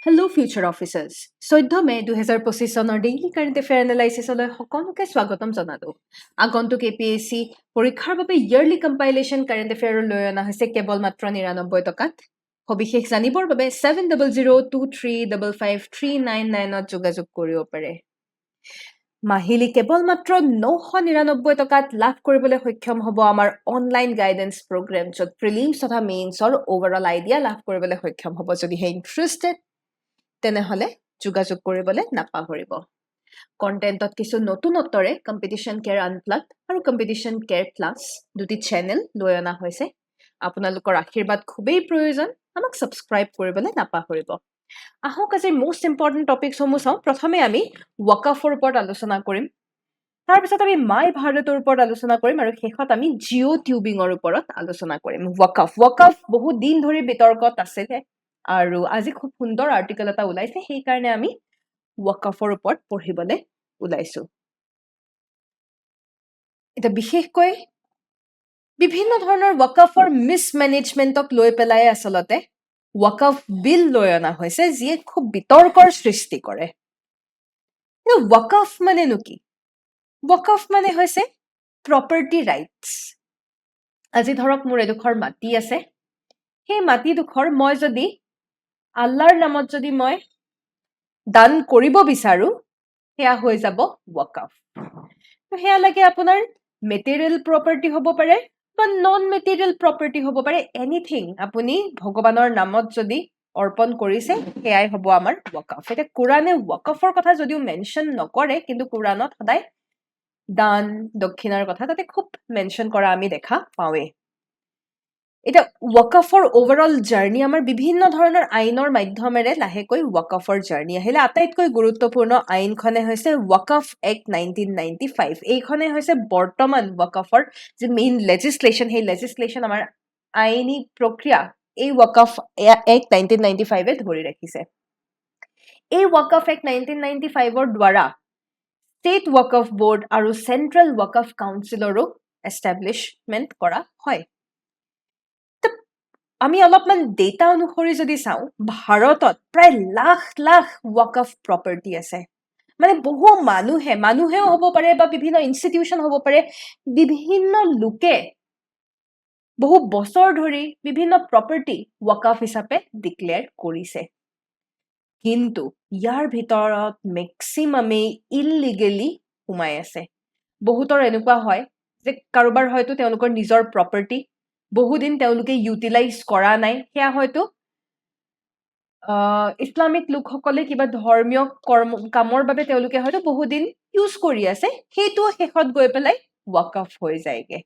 Hello' future officers 14 মে 2025 চনৰ daily current affair এনালাইচিছলৈ সকলোকে স্বাগতম জনালোঁ আগন্তুক APSC পৰীক্ষাৰ বাবে ইয়াৰলি কম্পাইলেশ্যন কাৰেণ্ট এফেয়াৰ লৈ অনা হৈছে কেৱল মাত্ৰ 99 টকাত সবিশেষ জানিবৰ বাবে 7002355399ত যোগাযোগ কৰিব পাৰে মাহিলী কেৱল মাত্ৰ 999 টকাত লাভ কৰিবলৈ সক্ষম হ'ব আমাৰ অনলাইন গাইডেন্স প্ৰগ্ৰাম য'ত প্ৰিলিমছ তথা মেইনছৰ ওভাৰঅল আইডিয়া লাভ কৰিবলৈ সক্ষম হ'ব যদিহে ইণ্টাৰেষ্টেড তেনেহলে যোগাযোগ কৰিবলৈ নাপাহৰিব কন্টেন্টত কিছু নতুনত্বৰে কম্পিটিশন কেয়াৰ আনপ্লাগ আৰু কম্পিটিশন কেয়াৰ প্লাছ দুটি চেনেল লৈ অনা হৈছে আপোনালোকৰ আশীৰ্বাদ খুবেই প্ৰয়োজন আমাক সাবস্ক্ৰাইব কৰিবলৈ নাপাহৰিব আহক আজিৰ মোষ্ট ইম্পৰ্টেন্ট টপিকসমূহ চাওঁ প্ৰথমে আমি ৱাকাফৰ ওপৰত আলোচনা কৰিম তাৰপিছত আমি মাই ভাৰতৰ ওপৰত আলোচনা কৰিম আৰু শেষত আমি জিঅ' টিউবিঙৰ ওপৰত আলোচনা কৰিম ৱাকাফ বহুত দিন ধৰি বিতৰ্কত আছিলে আৰু আজি খুব সুন্দৰ আৰ্টিকেল এটা ওলাইছে সেই কাৰণে আমি ৱাকাফৰ ওপৰত পঢ়িবলৈ ওলাইছো এটা বিশেষকৈ বিভিন্ন ধৰণৰ ৱাকাফৰ মিসমেনেজমেন্টক লৈ পেলাই আসলতে ৱাকাফ বিল লৈ অনা হৈছে যিয়ে খুব বিতৰ্কৰ সৃষ্টি কৰে ৱাকাফ মানেনো কি ৱাকাফ মানে হৈছে প্ৰপাৰ্টি ৰাইটস আজি ধৰক মোৰ এডোখৰ মাটি আছে সেই মাটিডোখৰ মই যদি আল্লাহৰ নামত যদি মই দান কৰিব বিচাৰো সেয়া হৈ যাব ৱাকাফ সেয়া লাগে আপোনাৰ মেটেৰিয়েল প্ৰপাৰ্টি হ'ব পাৰে বা নন মেটেৰিয়েল প্ৰপাৰ্টি হ'ব পাৰে এনিথিং আপুনি ভগৱানৰ নামত যদি অৰ্পণ কৰিছে সেয়াই হ'ব আমাৰ ৱাকাফ এটা কোৰানে ৱাকাফৰ কথা যদিও মেনশন নকৰে কিন্তু কোৰানত সদায় দান দক্ষিণাৰ কথা তাতে খুব মেনশন কৰা আমি দেখা পাওঁৱে এটা ৱাকাফৰ ওভাৰঅল জাৰ্নি আমাৰ বিভিন্ন ধৰণৰ আইনৰ মাধ্যমেৰে লাহেকৈ ৱাকাফৰ জাৰ্নি আহিলে আটাইতকৈ গুৰুত্বপূৰ্ণ আইনখনে হৈছে ৱাকাফ এক্ট 1995 এইখনে হৈছে বৰ্তমান ৱাকাফৰ যে মেইন লেজিসলেশ্যন সেই লেজিসলেশ্যন আমাৰ আইনী প্ৰক্ৰিয়া এই ৱাকাফ এক্ট 1995 এ ধৰি ৰাখিছে এই ৱাকাফ এক্ট 1995 ৰ দ্বাৰা ষ্টেট ৱাকাফ বোৰ্ড আৰু চেন্ট্ৰেল ৱাকাফ কাউন্সিলৰো এষ্টাব্লিশমেন্ট কৰা হয় আমি অলপমান ডেটা অনুসৰি যদি চাওঁ ভাৰতত প্ৰায় লাখ লাখ ৱাকাফ প্ৰপাৰ্টি আছে মানে বহু মানুহেও হ'ব পাৰে বা বিভিন্ন ইনষ্টিটিউচন হ'ব পাৰে বিভিন্ন লোকে বহু বছৰ ধৰি বিভিন্ন প্ৰপাৰ্টি ৱাকাফ হিচাপে ডিক্লেয়াৰ কৰিছে কিন্তু ইয়াৰ ভিতৰত মেক্সিমামেই ইললিগেলি সোমাই আছে বহুতৰ এনেকুৱা হয় যে কাৰোবাৰ হয়তো তেওঁলোকৰ নিজৰ প্ৰপাৰ্টি বহুদিন তেওঁলোকে ইউটিলাইজ কৰা নাই সেয়া হয়তো ইসলামিক লোকসকলে কিবা ধৰ্মীয় কামৰ বাবে তেওঁলোকে হয়তো বহুদিন ইউজ কৰি আছে সেইটো শেষত গৈ পেলাই ৱাকাফ হৈ যায়গে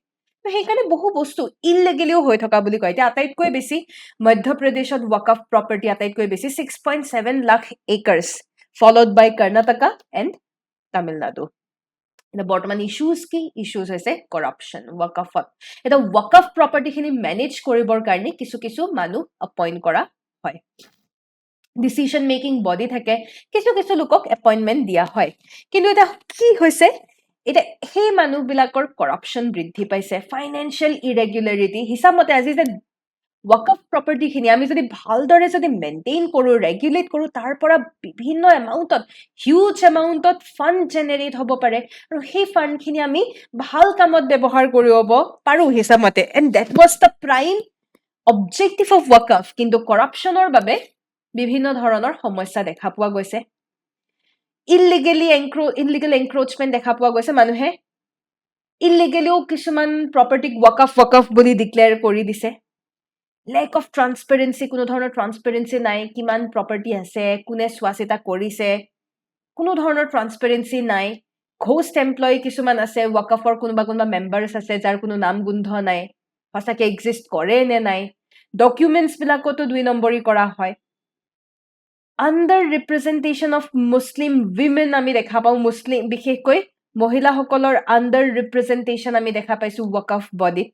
সেইকাৰণে বহু বস্তু ইললিগেলিও হৈ থকা বুলি কয় এতিয়া আটাইতকৈ বেছি মধ্যপ্ৰদেশত ৱাকাফ প্ৰপাৰ্টি আটাইতকৈ বেছি 6.7 lakh acres followed by Karnataka and Tamil Nadu বৰ্তমান ইছ্যুজ কি ইছ্যুজ হৈছে কৰাপশ্যন ৱাকাফত এটা ৱাকাফ প্ৰপাৰ্টিখিনি মেনেজ কৰিবৰ কাৰণে কিছু মানুহ এপইণ্ট কৰা হয় ডিচিশন মেকিং বডি থাকে কিছু লোকক এপইণ্টমেণ্ট দিয়া হয় কিন্তু এটা কি হৈছে এটা সেই মানুহবিলাকৰ কৰাপশ্যন বৃদ্ধি পাইছে ফাইনেন্সিয়েল ইৰেগুলাৰিটি হিচাপমতে আজি যে ৱাকাফ প্ৰপাৰ্টিখিনি আমি যদি ভালদৰে যদি মেইনটেইন কৰোঁ ৰেগুলেট কৰোঁ তাৰ পৰা বিভিন্ন এমাউণ্টত হিউজ এমাউণ্টত ফাণ্ড জেনেৰেট হ'ব পাৰে আৰু সেই ফাণ্ডখিনি আমি ভাল কামত ব্যৱহাৰ কৰিব পাৰোঁ হিচাপমতে and that was the prime objective of Waqf কিন্তু কৰাপশ্যনৰ বাবে বিভিন্ন ধৰণৰ সমস্যা দেখা পোৱা গৈছে ইললিগেল এনক্ৰোচমেণ্ট দেখা পোৱা গৈছে মানুহে ইললিগেলিও কিছুমান প্ৰপাৰ্টিক ৱাকাফ বুলি ডিক্লেয়াৰ কৰি দিছে লেক অফ ট্ৰান্সপেৰেঞ্চি কোনো ধৰণৰ ট্ৰান্সপেৰেঞ্চি নাই কিমান প্ৰপাৰ্টি আছে কোনে চোৱা চিতা কৰিছে কোনো ধৰণৰ ট্ৰান্সপেৰেঞ্চি নাই ঘোষ্ট এমপ্লয়ী কিছুমান আছে ৱাকাফৰ কোনোবা মেম্বাৰ্ছ আছে যাৰ কোনো নাম গোন্ধ নাই সঁচাকে এক্সিষ্ট কৰে নে নাই ডকুমেণ্টছ বিলাকতো 2 নম্বৰী কৰা হয় under representation of Muslim women আমি দেখা পাওঁ মুছলিম বিশেষকৈ মহিলাসকলৰ আণ্ডাৰ ৰিপ্ৰেজেণ্টেশ্যন আমি দেখা পাইছোঁ ৱাকাফ বডিত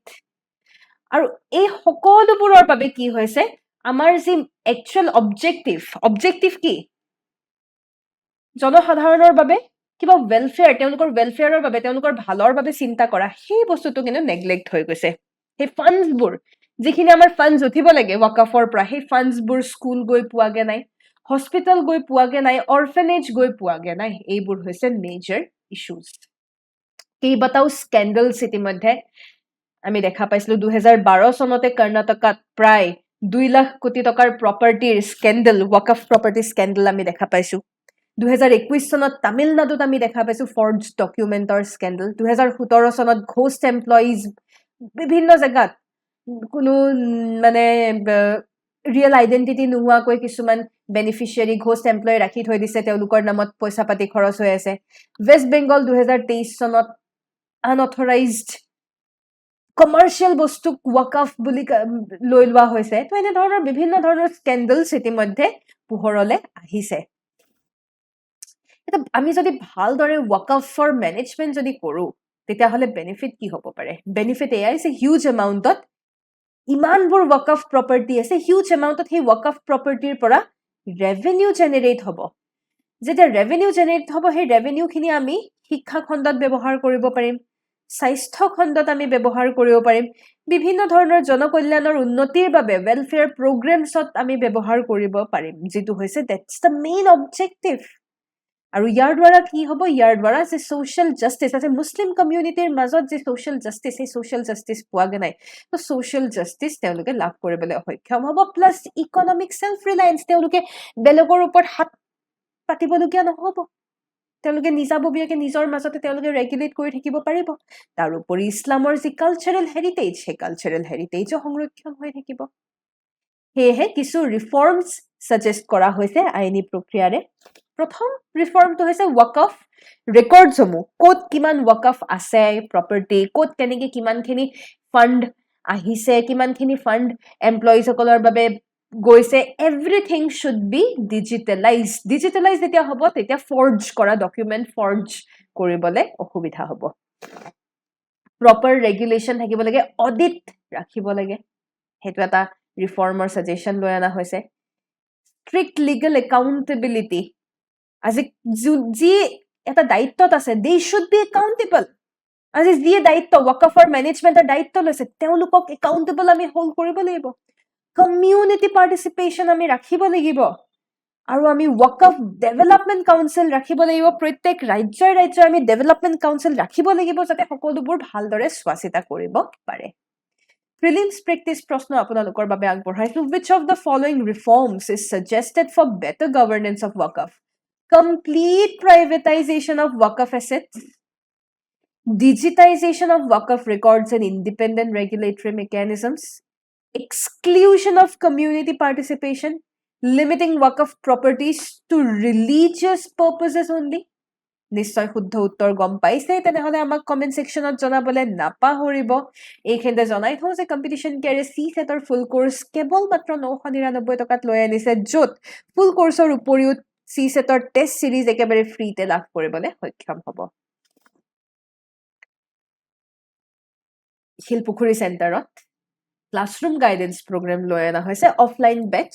আৰু এই সকলোবোৰৰ বাবে কি হৈছে আমাৰ যি একচুৱেল অবজেক্টিভ কি জনসাধাৰণৰ বাবে কিবা ওয়েলফেয়াৰ তেওঁলোকৰ ওয়েলফেয়াৰৰ বাবে তেওঁলোকৰ ভালৰ বাবে চিন্তা কৰা সেই বস্তুটো কিন্তু নেগলেক্ট হৈ গৈছে সেই ফাণ্ডছবোৰ যিখিনি আমাৰ ফাণ্ডছ উঠিব লাগে ৱাকাফৰ পৰা সেই ফাণ্ডছবোৰ স্কুল গৈ পোৱাগে নাই হস্পিটেল গৈ পোৱাগে নাই, অৰ্ফেনেজ গৈ পোৱাগে নাই, এইবোৰ হৈছে মেজৰ ইছ্যুজ। কেইবাটাও স্কেণ্ডেলছ ইতিমধ্যে আমি দেখা পাইছিলো। 2012 চনতে কৰ্ণাটকাত প্ৰায় 2 লাখ কোটি টকাৰ প্ৰপাৰ্টিৰ স্কেণ্ডেল, ৱাকফ প্ৰপাৰ্টি স্কেণ্ডেল আমি দেখা পাইছো। 2021 চনত তামিলনাডুত আমি দেখা পাইছো ফৰ্জ ডকুমেণ্টৰ স্কেণ্ডেল। 2017 চনত ঘোষ্ট এমপ্লয়িজ বিভিন্ন জেগাত কোনো মানে ৰিয়েল আইডেণ্টিটি নোহোৱাকৈ কিছুমান বেনিফিচিয়াৰী ঘোষ্ট এমপ্লয়ী ৰাখি থৈ দিছে, তেওঁলোকৰ নামত পইচা পাতি খৰচ হৈ আছে। ৱেষ্ট বেংগল 2023 চনত আনঅথৰাইজড কমাৰ্চিয়েল বস্তুক ৱাকফ বুলি লৈ লোৱা হৈছে। তো এনেধৰণৰ বিভিন্ন ধৰণৰ স্কেণ্ডেলছ ইতিমধ্যে পোহৰলৈ আহিছে। এতিয়া আমি যদি ভালদৰে ৱাকফৰ মেনেজমেণ্ট যদি কৰোঁ, তেতিয়াহ'লে বেনিফিট কি হ'ব পাৰে? বেনিফিট এয়াই যে হিউজ এমাউণ্টত ইমানবোৰ ৱাকফ প্ৰপাৰ্টি আছে, হিউজ এমাউণ্টত সেই ৱাকফ প্ৰপাৰ্টিৰ পৰা ৰেভিনিউ জেনেৰেট হ'ব। যেতিয়া ৰেভিনিউ জেনেৰেট হ'ব, সেই ৰেভিনিউখিনি আমি শিক্ষা খণ্ডত ব্যৱহাৰ কৰিব পাৰিম, স্বাস্থ্য খণ্ডত আমি ব্যৱহাৰ কৰিব পাৰিম, বিভিন্ন ধৰণৰ জনকল্যাণৰ উন্নতিৰ বাবে ৱেলফেয়াৰ প্ৰগ্ৰেমছত আমি ব্যৱহাৰ কৰিব পাৰিম, যিটো হৈছে ডেটছ দ্য মেইন অবজেক্টিভ। আৰু ইয়াৰ দ্বাৰা কি হ'ব? ইয়াৰ দ্বাৰা যে ছ'চিয়েল জাষ্টিছ আছে, মুছলিম কমিউনিটিৰ মাজত যে ছ'চিয়েল জাষ্টিছ, সেই ছ'চিয়েল জাষ্টিছ পোৱাগে নাই, তো ছ'চিয়েল জাষ্টিছ তেওঁলোকে লাভ কৰিবলৈ সক্ষম হ'ব। প্লাছ ইকনমিক ছেল্ফ ৰিলায়েন্স, তেওঁলোকে বেলেগৰ ওপৰত হাত পাতিবলগীয়া নহ'ব, তেওঁলোকে নিজাববীয়াকে নিজৰ মাজতে তেওঁলোকে ৰেগুলেট কৰি থাকিব পাৰিব। তাৰোপৰি ইছলামৰ যি কালচাৰেল হেৰিটেজ, সেই কালচাৰেল হেৰিটেজো সংৰক্ষণ হৈ থাকিব। সেয়েহে কিছু ৰিফৰ্মছ ছাজেষ্ট কৰা হৈছে আইনী প্ৰক্ৰিয়াৰে। প্ৰথম ৰিফৰ্মটো হৈছে ৱাকফ ৰেকৰ্ডসমূহ, ক'ত কিমান ৱাকফ আছে প্ৰপাৰ্টি, ক'ত কেনেকৈ কিমানখিনি ফাণ্ড আহিছে, কিমানখিনি ফাণ্ড এমপ্লয়িজসকলৰ বাবে গৈছে, everything should be digitalise. Digitalise যেতিয়া হ'ব, তেতিয়া ফৰ্জ কৰা ডকুমেণ্ট ফৰ্জ কৰিবলৈ অসুবিধা হ'ব। প্ৰপাৰ ৰেগুলেশ্যন থাকিব লাগে, অডিট ৰাখিব লাগে, সেইটো এটা ৰিফৰ্মৰ ছাজেশ্যন লৈ অনা হৈছে। ষ্ট্ৰিক্ট লিগেল একাউণ্টেবিলিটি, আজি যি এটা দায়িত্বত আছে, দে শুড বি একাউণ্টেবল। আজি যিয়ে দায়িত্ব ৱাকফৰ মেনেজমেণ্টৰ দায়িত্ব লৈছে, তেওঁলোকক একাউণ্টেবল আমি হোল্ড কৰিব লাগিব। কমিউনিটি পাৰ্টিচিপেশ্যন আমি ৰাখিব লাগিব, আৰু আমি ৱাকফ ডেভেলপমেণ্ট কাউন্সিল ৰাখিব লাগিব। প্ৰত্যেক ৰাজ্যই আমি ডেভেলপমেণ্ট কাউন্সিল ৰাখিব লাগিব, যাতে সকলোবোৰ ভালদৰে চোৱা চিতা কৰিব পাৰে। প্ৰিলিমছ প্ৰেক্টিছ প্ৰশ্ন আপোনালোকৰ বাবে আগবঢ়াইছো। Which of the following reforms is suggested for better governance of Waqf? Complete privatization of Waqf assets, digitization of Waqf records and independent regulatory mechanisms, exclusion of community participation, limiting Waqf properties to religious purposes only. নিশ্চয় শুদ্ধ উত্তৰ গম পাইছে, তেনেহ'লে আমাক comment ছেকশ্যনত জনাবলৈ নাপাহৰিব। এইখিনিতে জনাই থওঁ যে কম্পিটিশ্যন কেয়াৰে CSET ফুল কোৰ্চ কেৱল মাত্ৰ 999 টকাত লৈ আনিছে, য'ত ফুল কোৰ্চৰ উপৰিও CSET টেষ্ট চিৰিজ একেবাৰে ফ্ৰীতে লাভ কৰিবলৈ সক্ষম হ'ব। শিলপুখুৰী চেণ্টাৰত ক্লাছৰুম গাইডেন্স প্ৰগ্ৰেম লৈ অনা হৈছে, অফলাইন বেচ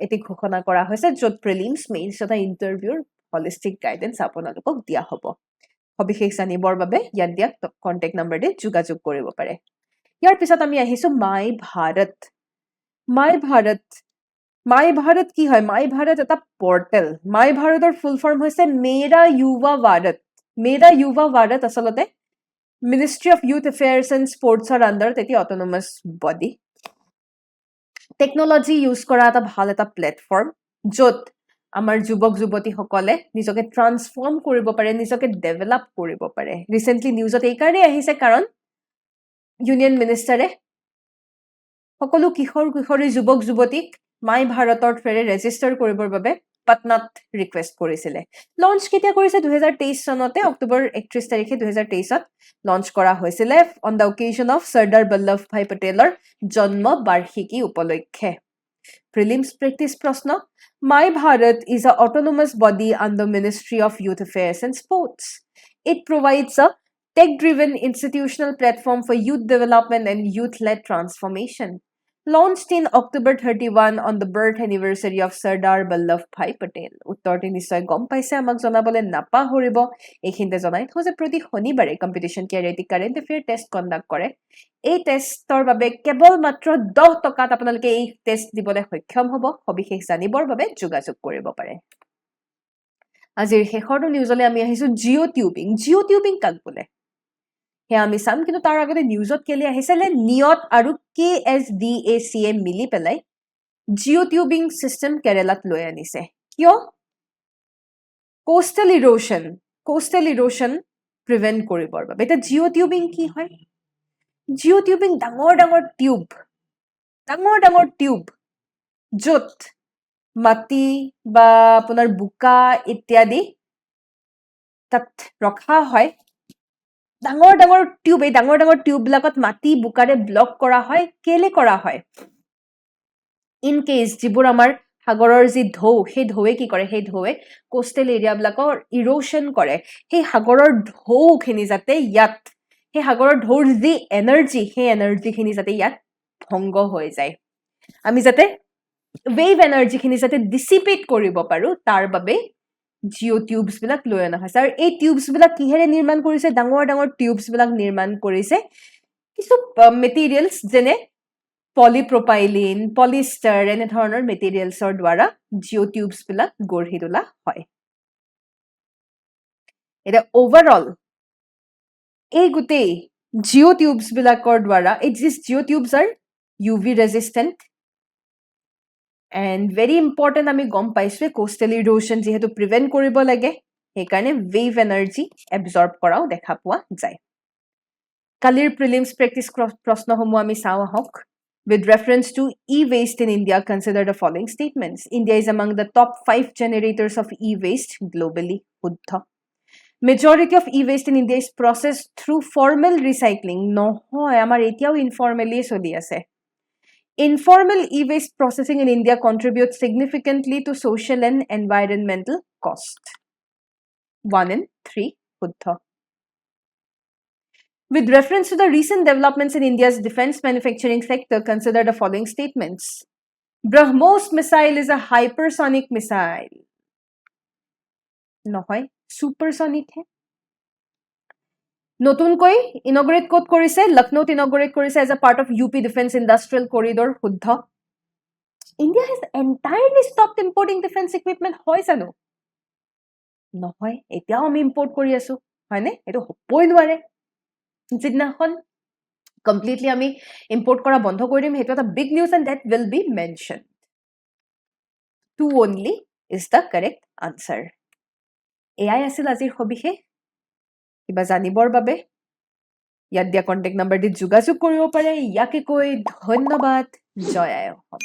এটি ঘোষণা কৰা হৈছে, য'ত প্ৰিলিমছ মেইনছ তথা ইণ্টাৰভিউৰ হলিষ্টিক গাইডেন্স আপোনালোকক দিয়া হ'ব। সবিশেষ জানিবৰ বাবে ইয়াত দিয়া কণ্টেক্ট নাম্বাৰতে যোগাযোগ কৰিব পাৰে। ইয়াৰ পিছত আমি আহিছো মাই ভাৰত। মাই ভাৰত কি হয়? মাই ভাৰত এটা পৰ্টেল। মাই ভাৰতৰ ফুল ফৰ্ম হৈছে মেৰা যুৱা ভাৰত। মেৰা যুৱা ভাৰত আচলতে ministry of youth affairs and স্পৰ্টছৰ আণ্ডাৰত এটি অট'নমাছ বডি। টেকনলজি ইউজ কৰা এটা ভাল এটা প্লেটফৰ্ম, য'ত আমাৰ যুৱক যুৱতীসকলে নিজকে ট্ৰান্সফৰ্ম কৰিব পাৰে, নিজকে ডেভেলপ কৰিব পাৰে। ৰিচেণ্টলি নিউজত এইকাৰণেই আহিছে কাৰণ ইউনিয়ন মিনিষ্টাৰে সকলো কিশোৰ কিশোৰী যুৱক যুৱতীক মাই ভাৰতৰ থ্ৰুৰে ৰেজিষ্টাৰ কৰিবৰ বাবে পাটনাত ৰিকুৱেষ্ট কৰিছিলে। লঞ্চ কেতিয়া কৰিছে? 2023 চনতে, অক্টোবৰ 31 তাৰিখে 2023ত লঞ্চ কৰা হৈছিলে on the occasion of Sardar Vallabhbhai পেটেলৰ জন্ম বাৰ্ষিকী উপলক্ষে। প্ৰিলিমছ প্ৰেক্টিছ প্ৰশ্ন। মাই Bharat is an autonomous body under Ministry of Youth Affairs and Sports. It provides a tech-driven institutional platform for youth development and youth-led transformation. launched in October 31 on the birth anniversary of Sardar Vallabhbhai Patel. উত্তৰটি নিশ্চয় গম পাইছে, আমাক জনাবলৈ নাপাহৰিব। এইখিনিতে জনাই থওঁ যে প্ৰতি শনিবাৰে কম্পিটিশ্যন কেৰিয়াৰটি কাৰেণ্ট এফেয়াৰ টেষ্ট কণ্ডাক্ট কৰে। এই টেষ্টৰ বাবে কেৱল মাত্ৰ 10 টকাত আপোনালোকে এই টেষ্ট দিবলৈ সক্ষম হ'ব। সবিশেষ জানিবৰ বাবে যোগাযোগ কৰিব পাৰে। আজিৰ শেষৰটো নিউজলৈ আমি আহিছোঁ জিঅ' টিউবিং। জিঅ' টিউবিং কাক বোলে সেয়া আমি চাম, কিন্তু তাৰ আগতে নিউজত কেলে আহিছিলে নিয়ত আৰু KSDACয়ে মিলি পেলাই জিঅ' টিউবিং চিষ্টেম কেৰেলাত লৈ আনিছে। কিয়? কোষ্টেল ইৰোশ্যন প্ৰিভেণ্ট কৰিবৰ বাবে। এতিয়া জিঅ' টিউবিং কি হয়? জিঅ' টিউবিং ডাঙৰ ডাঙৰ টিউব য'ত মাটি বা আপোনাৰ বোকা ইত্যাদি তাত ৰখা হয়। ডাঙৰ ডাঙৰ টিউববিলাকত মাটি বোকাৰে ব্লক কৰা হয়। কেলে কৰা হয়? ইন কেছ যিবোৰ আমাৰ সাগৰৰ যি ঢৌ, সেই ঢৌৱে কি কৰে? সেই ঢৌৱে কোষ্টেল এৰিয়াবিলাকৰ ইৰোশ্যন কৰে। সেই সাগৰৰ ঢৌখিনি যাতে ইয়াত, সেই সাগৰৰ ঢৌৰ যি এনাৰ্জি, সেই এনাৰ্জিখিনি যাতে ইয়াত ভংগ হৈ যায়। আমি যাতে ৱেভ এনাৰ্জিখিনি যাতে ডিচিপেট কৰিব পাৰোঁ, তাৰ বাবে জিঅ' টিউবছবিলাক লৈ অনা হৈছে। আৰু এই টিউবছবিলাক কিহেৰে নিৰ্মাণ কৰিছে? ডাঙৰ ডাঙৰ টিউবছবিলাক নিৰ্মাণ কৰিছে কিছু মেটেৰিয়েলছ যেনে পলিপ্ৰপাইলিন, পলিষ্টাৰ এনেধৰণৰ মেটেৰিয়েলছৰ দ্বাৰা জিঅ' টিউবছবিলাক গঢ়ি তোলা হয়। এতিয়া অভাৰঅল এই গোটেই জিঅ' টিউবছবিলাকৰ দ্বাৰা Jio' tubes R UV resistant and very important. আমি গম পাইছোঁ কোষ্টেল ইৰোশ্যন যিহেতু প্ৰিভেণ্ট কৰিব লাগে, সেইকাৰণে ৱেভ এনাৰ্জি এবজৰ্ব কৰাও দেখা পোৱা যায়। কালিৰ প্ৰিলিমছ প্ৰেক্টিছ প্ৰশ্নসমূহ আমি চাওঁ আহক। With reference to e-waste in India, consider the following statements. India is among the top 5 generators of e-waste globally. Huddha. Majority of e-waste in India is processed through formal recycling. Nohoy, amar etiao informally choli ase. Informal e-waste processing in India contributes significantly to social and environmental cost. 1 and 3. Huddha. With reference to the recent developments in India's defense manufacturing sector, consider the following statements. BrahMos missile is a hypersonic missile. Nohoy, supersonic hai. Notunkoi inaugurate kot korise, Lucknow inaugurate korise as a part of UP Defense Industrial Corridor. Huddha. India has entirely stopped importing defense equipment. Hoy sano? Nohoy, etiao ami import kori asu. Hoyne? Eto hoppoi nware. যিদিনাখন completely আমি import কৰা বন্ধ কৰি দিম, সেইটো এটা big news and that will be mention. 2 only is the correct answer. এয়াই আছিল আজিৰ সবিশেষ। কিবা জানিবৰ বাবে ইয়াত দিয়া কণ্টেক্ট নাম্বাৰ দি যোগাযোগ কৰিব পাৰে। ইয়াকে কৈ ধন্যবাদ। জয় আই অসম।